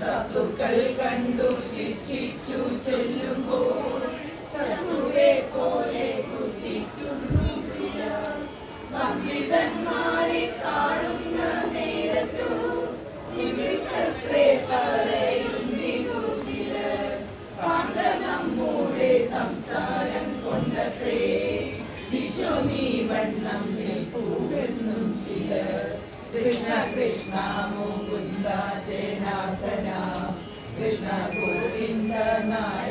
ശത്രുക്കൾ കണ്ടു ശിക്ഷിച്ചു ചൊല്ലുമ്പോൾ ശത്രുവെ പോലെ കുതിക്കുന്നു ചിലർ. പണ്ഡിതന്മാരെ കാണുന്ന നേരത്തു പറയുന്നിതു ചിലർ. കാണ്ട നമ്മുടെ സംസാരം കൊണ്ടത്രേ വിശ്വമീ വണ്ണം നിൽപ്പൂവെന്നും ചിലർ. കൃഷ്ണ കൃഷ്ണ മുകുന്ദ ജനാർദ്ദന കൃഷ്ണ ഗോവിന്ദ നായ